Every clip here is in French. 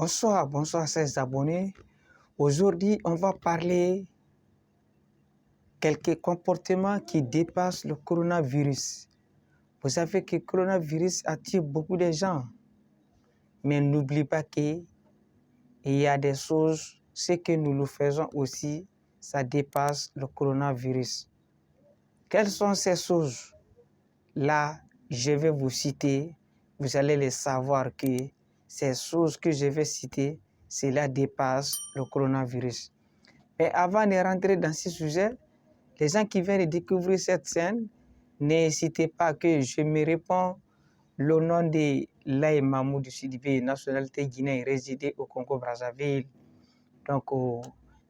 Bonsoir chers abonnés. Aujourd'hui, on va parler quelques comportements qui dépassent le coronavirus. Vous savez que le coronavirus attire beaucoup de gens. Mais n'oubliez pas qu'il y a des choses, ce que nous le faisons aussi, ça dépasse le coronavirus. Quelles sont ces choses? Là, je vais vous citer, vous allez les savoir que ces choses que je vais citer, cela dépasse le coronavirus. Mais avant de rentrer dans ce sujet, les gens qui viennent de découvrir cette scène, n'hésitez pas que je me réponds le nom de Laye Mamoudou Sidibé, nationalité guinéenne, résidé au Congo-Brazzaville. Donc,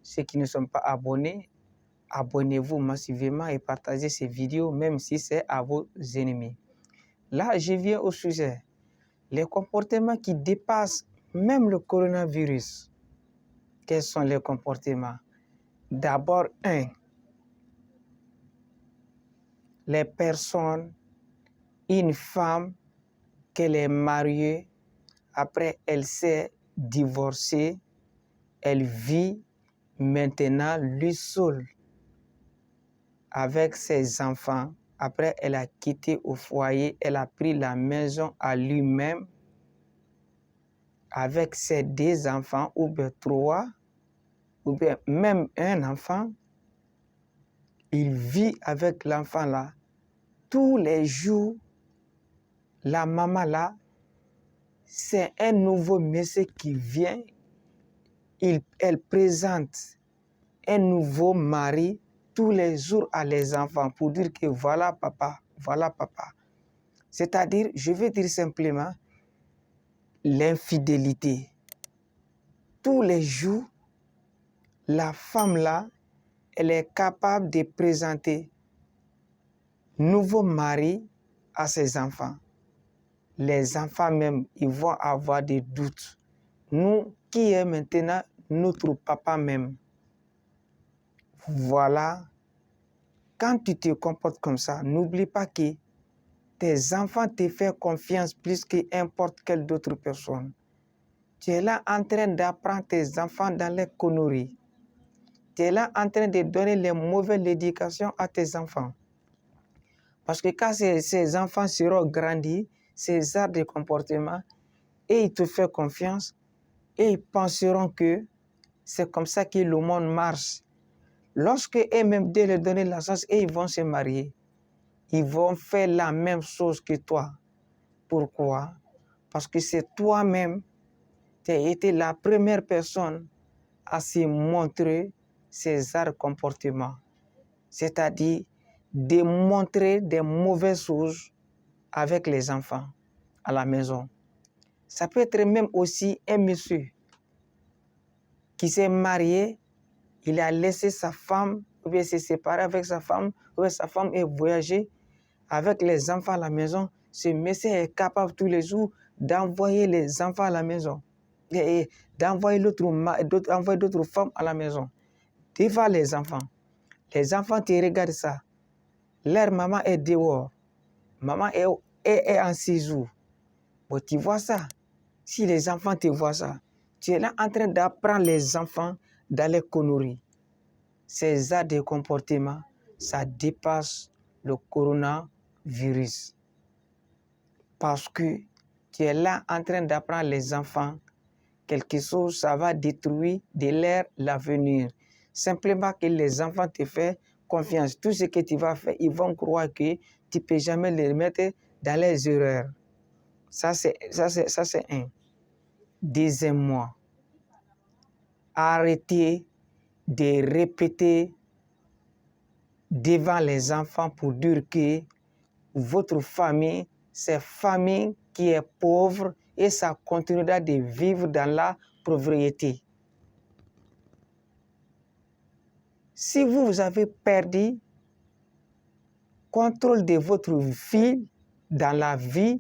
ceux qui ne sont pas abonnés, abonnez-vous massivement et partagez ces vidéos, même si c'est à vos ennemis. Là, je viens au sujet. Les comportements qui dépassent même le coronavirus. Quels sont les comportements? D'abord, les personnes, une femme qu'elle est mariée, après elle s'est divorcée, elle vit maintenant lui seule avec ses enfants. Après, elle a quitté au foyer, elle a pris la maison à lui-même avec ses 2 enfants, ou bien 3, ou bien même un enfant. Il vit avec l'enfant là. Tous les jours, la maman là, c'est un nouveau monsieur qui vient. Elle présente un nouveau mari tous les jours à les enfants pour dire que voilà papa, voilà papa. C'est-à-dire, je vais dire simplement, l'infidélité. Tous les jours, la femme là, elle est capable de présenter nouveau mari à ses enfants. Les enfants même, ils vont avoir des doutes. Nous, qui est maintenant notre papa même? Voilà. Quand tu te comportes comme ça, n'oublie pas que tes enfants te font confiance plus qu'importe quelle autre personne. Tu es là en train d'apprendre tes enfants dans les conneries. Tu es là en train de donner les mauvaises éducations à tes enfants. Parce que quand ces enfants seront grandis, ces arts de comportement, et ils te font confiance, et ils penseront que c'est comme ça que le monde marche. Lorsque eux-mêmes, de leur donner la chance, et ils vont se marier, ils vont faire la même chose que toi. Pourquoi? Parce que c'est toi-même, tu as été la première personne à se montrer ces arts de comportement. C'est-à-dire démontrer des mauvaises choses avec les enfants à la maison. Ça peut être même aussi un monsieur qui s'est marié, il a laissé sa femme, ou bien s'est séparé avec sa femme, ou bien sa femme est voyagée avec les enfants à la maison. Ce monsieur est capable tous les jours d'envoyer les enfants à la maison et d'envoyer d'autres femmes à la maison devant les enfants. Les enfants te regardent ça. Leur maman est dehors. Maman est en séjour. Bon, tu vois ça. Si les enfants te voient ça, tu es là en train d'apprendre les enfants dans les conneries. Ces arts de comportement, ça dépasse le coronavirus. Parce que tu es là en train d'apprendre les enfants quelque chose, ça va détruire de leur l'avenir. Simplement que les enfants te font confiance. Tout ce que tu vas faire, ils vont croire que tu ne peux jamais les mettre dans les erreurs. Ça, c'est un. Deuxièmement, arrêtez de répéter devant les enfants pour dire que votre famille, c'est une famille qui est pauvre et ça continuera de vivre dans la pauvreté. Si vous avez perdu contrôle de votre vie dans la vie,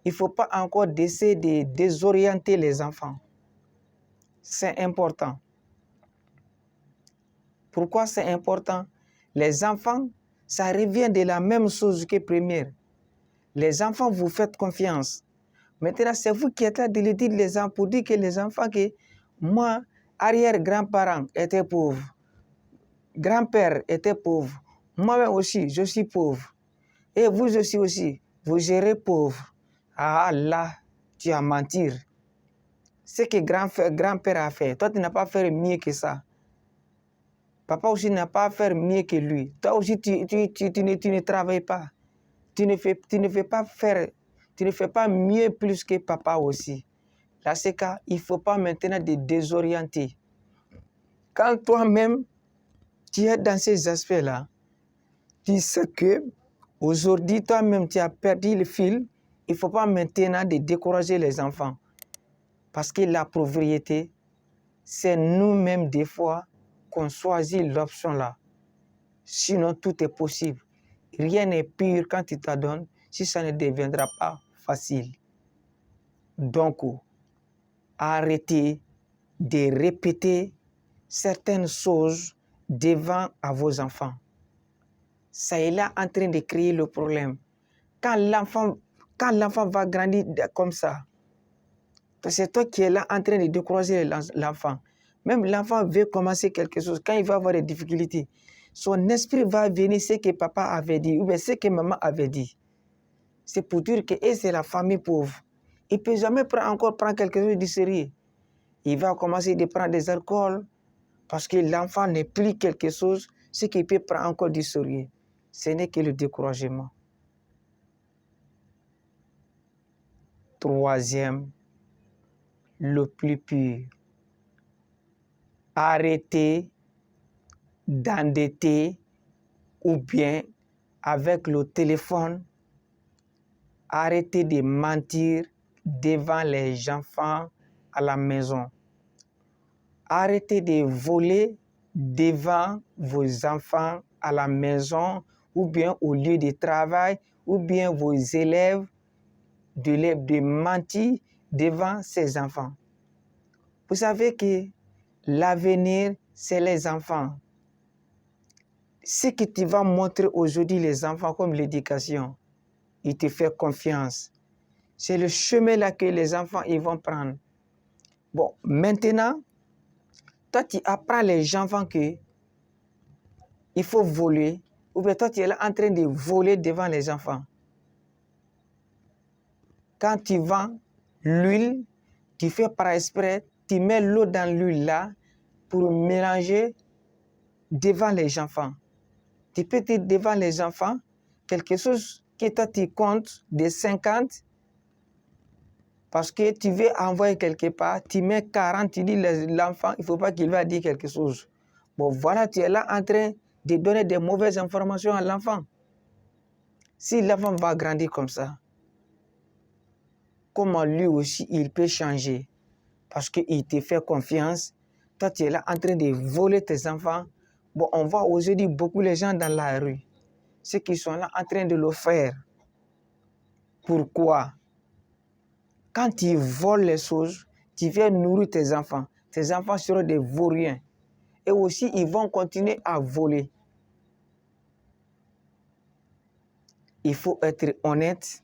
il ne faut pas encore essayer de désorienter les enfants. C'est important. Pourquoi c'est important? Les enfants, ça revient de la même chose que première. Les enfants vous faites confiance. Maintenant, c'est vous qui êtes là de le dire les enfants, pour dire que les enfants que moi, arrière-grand-parents étaient pauvres, grand-père était pauvre, moi-même aussi, je suis pauvre. Et vous aussi, vous gérez pauvre. Ah là, tu as menti. Ce que grand-père a fait, toi tu n'as pas fait mieux que ça. Papa aussi n'a pas fait mieux que lui. Toi aussi, tu ne travailles pas. Tu ne fais pas mieux plus que papa aussi. Là, c'est cas, il ne faut pas maintenant te désorienter. Quand toi-même, tu es dans ces aspects-là, tu sais que aujourd'hui, toi-même, tu as perdu le fil. Il ne faut pas maintenant de décourager les enfants. Parce que la pauvreté, c'est nous-mêmes des fois qu'on choisit l'option-là. Sinon, tout est possible. Rien n'est pire quand tu t'adonnes si ça ne deviendra pas facile. Donc, arrêtez de répéter certaines choses devant à vos enfants. Ça est là en train de créer le problème. Quand l'enfant va grandir comme ça, c'est toi qui es là en train de décourager l'enfant. Même l'enfant veut commencer quelque chose. Quand il va avoir des difficultés, son esprit va venir ce que papa avait dit ou bien ce que maman avait dit. C'est pour dire que c'est la famille pauvre. Il ne peut jamais prendre quelque chose de sérieux. Il va commencer à prendre des alcools parce que l'enfant n'est plus quelque chose, ce qu'il peut prendre encore du sérieux. Ce n'est que le découragement. Troisième, le plus pur. Arrêtez d'endetter ou bien avec le téléphone, arrêtez de mentir devant les enfants à la maison. Arrêtez de voler devant vos enfants à la maison ou bien au lieu de travail ou bien vos élèves de mentir devant ces enfants. Vous savez que l'avenir, c'est les enfants. Ce que tu vas montrer aujourd'hui les enfants comme l'éducation, ils te font confiance. C'est le chemin là que les enfants ils vont prendre. Bon, maintenant, toi tu apprends les enfants que il faut voler, ou bien toi tu es là en train de voler devant les enfants. Quand tu vends l'huile, tu fais par exprès, tu mets l'eau dans l'huile là pour mélanger devant les enfants. Tu peux dire devant les enfants quelque chose que toi tu comptes de 50 parce que tu veux envoyer quelque part, tu mets 40, tu dis l'enfant, il ne faut pas qu'il va dire quelque chose. Bon, voilà, tu es là en train de donner des mauvaises informations à l'enfant. Si l'enfant va grandir comme ça, comment lui aussi il peut changer? Parce qu'il te fait confiance. Toi, tu es là en train de voler tes enfants. Bon, on voit aujourd'hui beaucoup les gens dans la rue. Ceux qui sont là en train de le faire. Pourquoi? Quand tu voles les choses, tu viens nourrir tes enfants. Tes enfants seront des vauriens. Et aussi, ils vont continuer à voler. Il faut être honnête.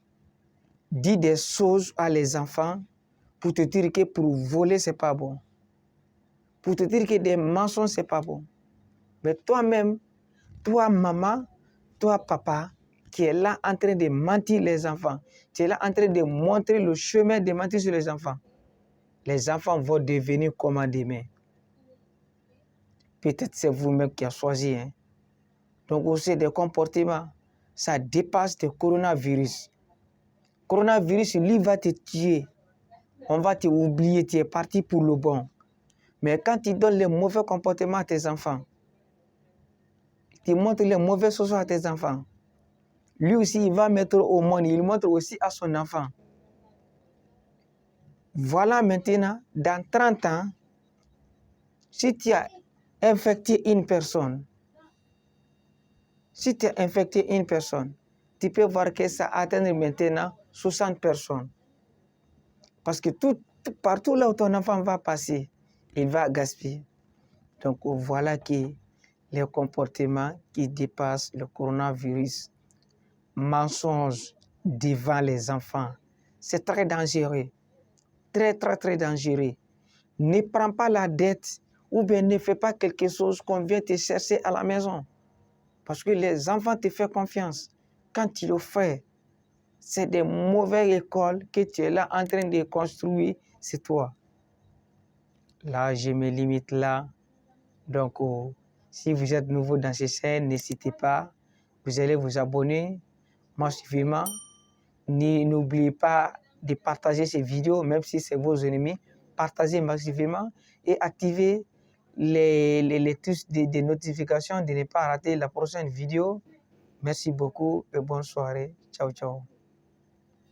Dis des choses à les enfants pour te dire que pour voler, ce n'est pas bon. Pour te dire que des mensonges, ce n'est pas bon. Mais toi-même, toi maman, toi papa, qui est là en train de mentir les enfants, tu es là en train de montrer le chemin de mentir sur les enfants. Les enfants vont devenir comment demain? Peut-être c'est vous-même qui avez choisi. Hein? Donc aussi des comportements, ça dépasse le coronavirus. Coronavirus, lui, va te tuer. On va te oublier, tu es parti pour le bon. Mais quand tu donnes les mauvais comportements à tes enfants, tu montres les mauvaises choses à tes enfants, lui aussi, il va mettre au monde, il montre aussi à son enfant. Voilà maintenant, dans 30 ans, si tu as infecté une personne, tu peux voir que ça atteint maintenant 60 personnes. Parce que partout là où ton enfant va passer, il va gaspiller. Donc voilà que les comportements qui dépassent le coronavirus, mensonges devant les enfants, c'est très dangereux. Très, très, très dangereux. Ne prends pas la dette ou bien ne fais pas quelque chose qu'on vient te chercher à la maison. Parce que les enfants te font confiance. Quand tu le fais, c'est des mauvaises écoles que tu es là en train de construire, c'est toi. Là, je me limite là. Donc, si vous êtes nouveau dans ces chaînes, n'hésitez pas. Vous allez vous abonner massivement. N'oubliez pas de partager ces vidéos, même si c'est vos ennemis. Partagez massivement et activez les touches de notifications de ne pas rater la prochaine vidéo. Merci beaucoup et bonne soirée. Ciao, ciao.